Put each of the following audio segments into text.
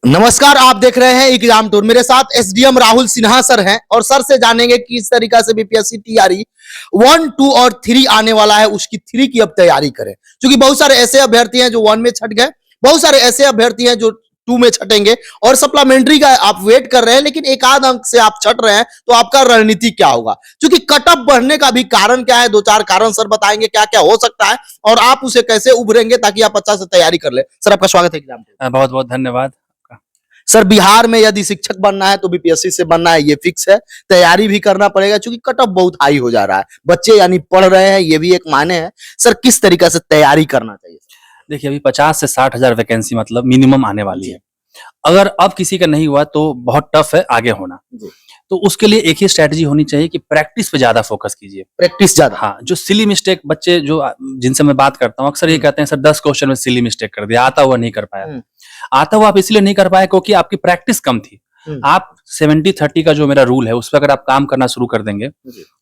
नमस्कार, आप देख रहे हैं एग्जाम टूर। मेरे साथ एसडीएम राहुल सिन्हा सर हैं और सर से जानेंगे कि किस तरीका से बीपीएससी टीआरई 1, 2 और 3 आने वाला है, उसकी 3 की अब तैयारी करें। क्योंकि बहुत सारे ऐसे अभ्यर्थी हैं जो 1 में छट गए, बहुत सारे ऐसे अभ्यर्थी हैं जो 2 में छटेंगे और सप्लीमेंट्री का आप वेट कर रहे हैं, लेकिन एक आध अंक से आप छट रहे हैं, तो आपका रणनीति क्या होगा? क्योंकि कटअप बढ़ने का भी कारण क्या है, 2-4 कारण सर बताएंगे क्या क्या हो सकता है और आप उसे कैसे उभरेंगे ताकि आप अच्छा से तैयारी कर ले। सर, आपका स्वागत है एग्जाम टूर। बहुत बहुत धन्यवाद। सर, बिहार में यदि शिक्षक बनना है तो बीपीएससी से बनना है, ये फिक्स है। तैयारी भी करना पड़ेगा क्योंकि कट ऑफ बहुत हाई हो जा रहा है, बच्चे यानी पढ़ रहे हैं, ये भी एक माने है। सर, किस तरीका से तैयारी करना चाहिए? देखिए, अभी 50 से 60 हजार वैकेंसी मतलब मिनिमम आने वाली है। अगर अब किसी का नहीं हुआ तो बहुत टफ है आगे होना। तो उसके लिए एक ही स्ट्रेटजी होनी चाहिए कि प्रैक्टिस पे ज्यादा फोकस कीजिए। प्रैक्टिस ज्यादा? हाँ, जो सिली मिस्टेक बच्चे जो जिनसे मैं बात करता हूँ अक्सर ये कहते हैं सर 10 क्वेश्चन में सिली मिस्टेक कर दिया, आता हुआ नहीं कर पाया। आता हुआ आप इसलिए नहीं कर पाए क्योंकि आपकी प्रैक्टिस कम थी। आप 70-30 का जो मेरा रूल है उस पर अगर आप काम करना शुरू कर देंगे,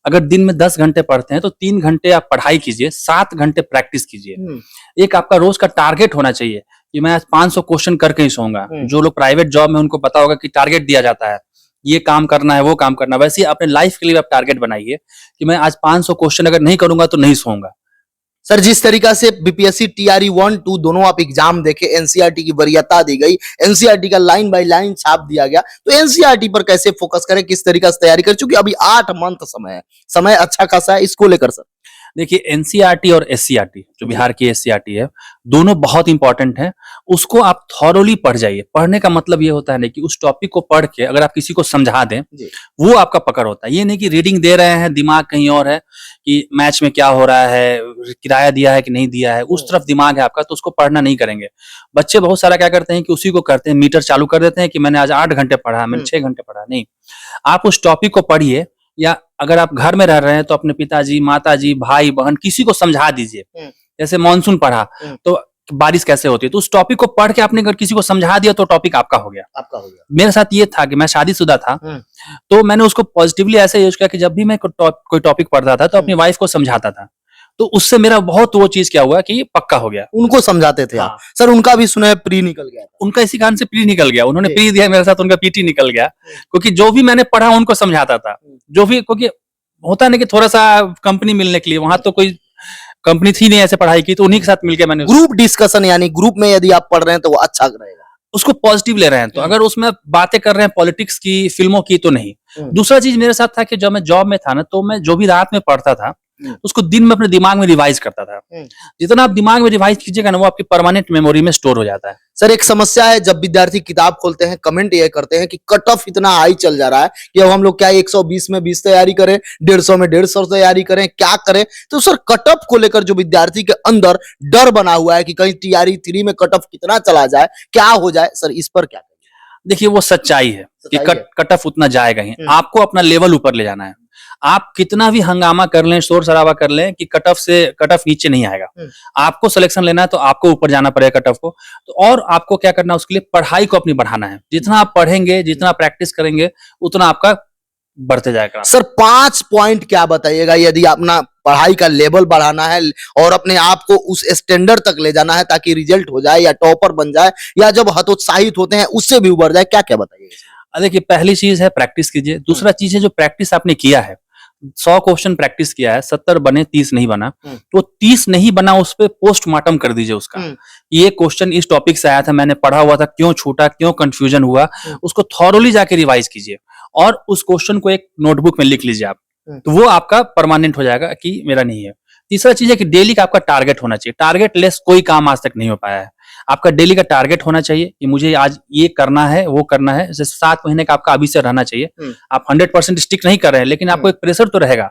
अगर दिन में 10 घंटे पढ़ते हैं तो 3 घंटे आप पढ़ाई कीजिए, 7 घंटे प्रैक्टिस कीजिए। एक आपका रोज का टारगेट होना चाहिए कि मैं आज 500 क्वेश्चन करके ही सोऊंगा। जो लोग प्राइवेट जॉब में उनको पता होगा कि टारगेट दिया जाता है, ये काम करना है, वो काम करना है, वैसे ही अपने लाइफ के लिए आप टारगेट बनाइए कि मैं आज 500 क्वेश्चन अगर नहीं करूंगा तो नहीं सोऊंगा। सर, जिस तरीका से बीपीएससी टीआरई 1, 2 दोनों आप एग्जाम देखे, एनसीईआरटी की वरीयता दी गई, एनसीईआरटी का लाइन बाय लाइन छाप दिया गया, तो एनसीईआरटी पर कैसे फोकस करें, किस तरीका से तैयारी करें? क्योंकि अभी 8 मंथ समय है, समय अच्छा खासा है, इसको लेकर सर। देखिए, एनसीईआरटी और एससीईआरटी जो बिहार की एससीईआरटी है, दोनों बहुत इंपॉर्टेंट है। उसको आप थॉरोली पढ़ जाइए। पढ़ने का मतलब ये होता है ना कि उस टॉपिक को पढ़ के अगर आप किसी को समझा दें, वो आपका पकड़ होता है। ये नहीं कि रीडिंग दे रहे हैं, दिमाग कहीं और है कि मैच में क्या हो रहा है, किराया दिया है कि नहीं दिया है, उस तरफ दिमाग है आपका, तो उसको पढ़ना नहीं करेंगे। बच्चे बहुत सारा क्या करते हैं कि उसी को करते हैं, मीटर चालू कर देते हैं कि मैंने आज 8 घंटे पढ़ा, मैंने 6 घंटे पढ़ा। नहीं, आप उस टॉपिक को पढ़िए, या अगर आप घर में रह रहे हैं तो अपने पिताजी, माताजी, भाई, बहन किसी को समझा दीजिए। जैसे मॉनसून पढ़ा तो बारिश कैसे होती है, तो उस टॉपिक को पढ़ के आपने अगर किसी को समझा दिया तो टॉपिक आपका हो गया। मेरे साथ ये था कि मैं शादीशुदा था, तो मैंने उसको पॉजिटिवली ऐसे यूज किया कि जब भी मैं कोई टॉपिक पढ़ता था तो अपनी वाइफ को समझाता था, तो उससे मेरा बहुत वो चीज क्या हुआ कि पक्का हो गया। उनको समझाते थे आप? सर, उनका भी सुना है प्री निकल गया, उनका इसी कारण से प्री निकल गया। उन्होंने प्री दिया मेरे साथ, उनका पीटी निकल गया, क्योंकि जो भी मैंने पढ़ा उनको समझाता था। जो भी, क्योंकि होता नहीं कि थोड़ा सा कंपनी मिलने के लिए, वहां तो कोई कंपनी थी नहीं ऐसे पढ़ाई की, तो उन्हीं के साथ मिलकर मैंने ग्रुप डिस्कशन, यानी ग्रुप में यदि आप पढ़ रहे हैं तो वो अच्छा रहेगा, उसको पॉजिटिव ले रहे हैं। तो अगर उसमें बातें कर रहे हैं पॉलिटिक्स की, फिल्मों की, तो नहीं। दूसरा चीज मेरे साथ था कि जब मैं जॉब में था ना, तो मैं जो भी रात में पढ़ता था उसको दिन में अपने दिमाग में रिवाइज करता था। जितना आप दिमाग में रिवाइज कीजिएगा ना, वो आपकी परमानेंट मेमोरी में स्टोर हो जाता है। सर, एक समस्या है, जब विद्यार्थी किताब खोलते हैं कमेंट ये करते हैं कि कट ऑफ इतना हाई चल जा रहा है कि अब हम लोग क्या 120 में 20 तैयारी करें, 150 में 150 तैयारी करें, क्या करें? तो सर, कट ऑफ को लेकर जो विद्यार्थी के अंदर डर बना हुआ है कि कहीं टीआरई 3 में कट ऑफ कितना चला जाए, क्या हो जाए, सर इस पर क्या? देखिए, वो सच्चाई है कि कट ऑफ उतना जाएगा ही। आपको अपना लेवल ऊपर ले जाना है। आप कितना भी हंगामा कर लें, शोर शराबा कर लें, कि कट ऑफ नीचे नहीं आएगा। आपको सिलेक्शन लेना है तो आपको ऊपर जाना पड़ेगा कट ऑफ को। तो और आपको क्या करना है, उसके लिए पढ़ाई को अपनी बढ़ाना है। जितना आप पढ़ेंगे, जितना प्रैक्टिस करेंगे, उतना आपका बढ़ते जाएगा। सर, 5 पॉइंट क्या बताइएगा यदि अपना पढ़ाई का लेवल बढ़ाना है और अपने आप को उस स्टैंडर्ड तक ले जाना है ताकि रिजल्ट हो जाए या टॉपर बन जाए, या जब हतोत्साहित होते हैं उससे भी उबर जाए, क्या क्या बताइएगा? देखिए, पहली चीज है प्रैक्टिस कीजिए। दूसरा चीज है जो प्रैक्टिस आपने किया है, 100 क्वेश्चन प्रैक्टिस किया है, 70 बने, 30 नहीं बना, तो 30 नहीं बना उस पर पोस्टमार्टम कर दीजिए उसका। ये क्वेश्चन इस टॉपिक से आया था, मैंने पढ़ा हुआ था, क्यों छूटा, क्यों कंफ्यूजन हुआ, उसको थॉरोली जाके रिवाइज कीजिए और उस क्वेश्चन को एक नोटबुक में लिख लीजिए आप। तो वो आपका परमानेंट हो जाएगा कि मेरा नहीं है। तीसरा चीज है कि डेली का आपका टारगेट होना चाहिए। टारगेट लेस कोई काम आज तक नहीं हो पाया है। आपका डेली का टारगेट होना चाहिए कि मुझे आज ये करना है, वो करना है। जैसे 7 महीने का आपका अभी से रहना चाहिए। आप 100% स्टिक नहीं कर रहे हैं, लेकिन आपको एक प्रेशर तो रहेगा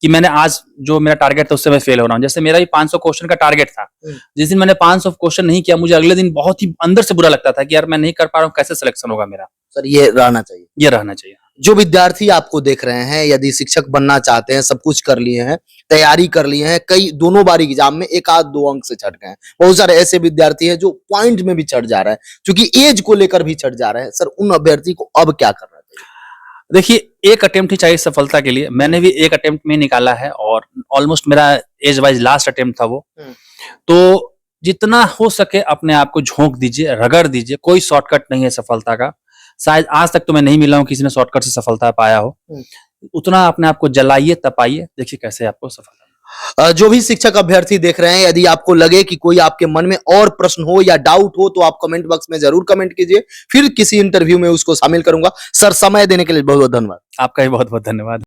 कि मैंने आज जो मेरा टारगेट था उससे मैं फेल हो रहा हूँ। जैसे मेरा भी 500 क्वेश्चन का टारगेट था। जिस दिन मैंने 500 क्वेश्चन नहीं किया, मुझे अगले दिन बहुत ही अंदर से बुरा लगता था कि यार मैं नहीं कर पा रहा हूँ, कैसे सिलेक्शन होगा मेरा। सर, ये रहना चाहिए, ये रहना चाहिए। जो विद्यार्थी आपको देख रहे हैं, यदि शिक्षक बनना चाहते हैं, सब कुछ कर लिए हैं, तैयारी कर लिए हैं, कई दोनों बार एग्जाम में 1 आध 2 अंक से छट गए हैं, बहुत सारे ऐसे विद्यार्थी हैं जो पॉइंट में भी छट जा रहे हैं, क्योंकि एज को लेकर भी छट जा रहे हैं। सर, उन अभ्यर्थी को अब क्या करना चाहिए? देखिए, एक अटेम्प्ट ही चाहिए सफलता के लिए। मैंने भी एक अटेम्प्ट में निकाला है और ऑलमोस्ट मेरा एज वाइज लास्ट अटेम्प्ट था वो। तो जितना हो सके अपने आप को झोंक दीजिए, रगड़ दीजिए। कोई शॉर्टकट नहीं है सफलता का। शायद आज तक तो मैं नहीं मिला हूँ किसी ने शॉर्टकट से सफलता पाया हो। उतना अपने आप को जलाइए, तपाइए, देखिए कैसे आपको सफलता। जो भी शिक्षक अभ्यर्थी देख रहे हैं, यदि आपको लगे कि कोई आपके मन में और प्रश्न हो या डाउट हो तो आप कमेंट बॉक्स में जरूर कमेंट कीजिए, फिर किसी इंटरव्यू में उसको शामिल करूंगा। सर, समय देने के लिए बहुत बहुत धन्यवाद। आपका भी बहुत बहुत धन्यवाद।